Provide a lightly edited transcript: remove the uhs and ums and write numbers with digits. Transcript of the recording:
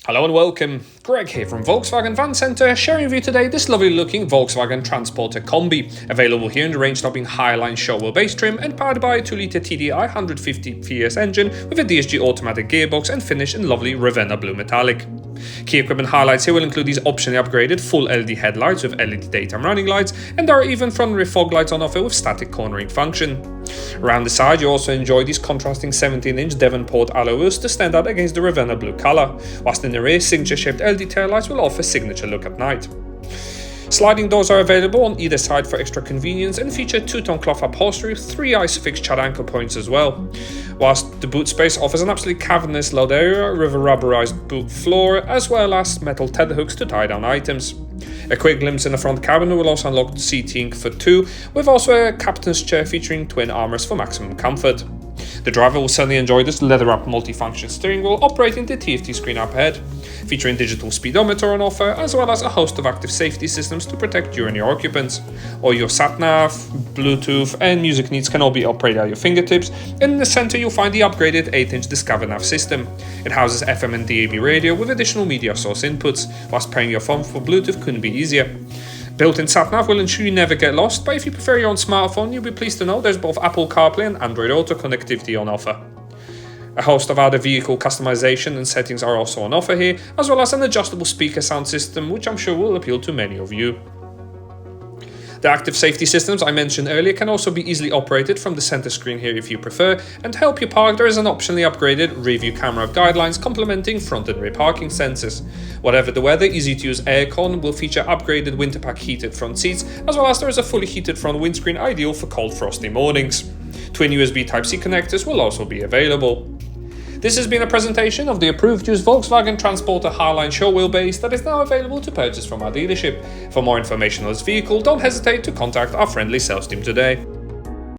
Hello and welcome, Greg here from Volkswagen Van Centre, sharing with you today this lovely looking Volkswagen Transporter Kombi, available here in the range topping Highline show wheelbase trim and powered by a 2-litre TDI 150 PS engine with a DSG automatic gearbox and finish in lovely Ravenna blue metallic. Key equipment highlights here will include these optionally upgraded full LED headlights with LED daytime running lights, and there are even front and rear fog lights on offer with static cornering function. Around the side you also enjoy these contrasting 17-inch Devonport alloy wheels to stand out against the Ravenna blue colour, whilst in the rear signature shaped LED taillights will offer signature look at night. Sliding doors are available on either side for extra convenience and feature two-tone cloth upholstery with 3 ISOFIX chat anchor points as well. Whilst the boot space offers an absolutely cavernous load area with a rubberized boot floor as well as metal tether hooks to tie down items. A quick glimpse in the front cabin will also unlock the seating for two, with also a captain's chair featuring twin armrests for maximum comfort. The driver will certainly enjoy this leather-wrapped multifunction steering wheel operating the TFT screen up ahead, featuring digital speedometer on offer as well as a host of active safety systems to protect you and your occupants. All your sat-nav, Bluetooth and music needs can all be operated at your fingertips, and in the center you'll find the upgraded 8-inch Discover Nav system. It houses FM and DAB radio with additional media source inputs, whilst pairing your phone for Bluetooth couldn't be easier. Built-in sat-nav will ensure you never get lost, but if you prefer your own smartphone, you'll be pleased to know there's both Apple CarPlay and AndroidAuto connectivity on offer. A host of other vehicle customization and settings are also on offer here, as well as an adjustable speaker sound system, which I'm sure will appeal to many of you. The active safety systems I mentioned earlier can also be easily operated from the center screen here if you prefer, and to help you park there is an optionally upgraded rear view camera with guidelines complementing front and rear parking sensors. Whatever the weather, easy to use aircon will feature upgraded winter pack heated front seats, as well as there is a fully heated front windscreen ideal for cold frosty mornings. Twin USB Type-C connectors will also be available. This has been a presentation of the approved used Volkswagen Transporter Highline show wheelbase that is now available to purchase from our dealership. For more information on this vehicle, don't hesitate to contact our friendly sales team today.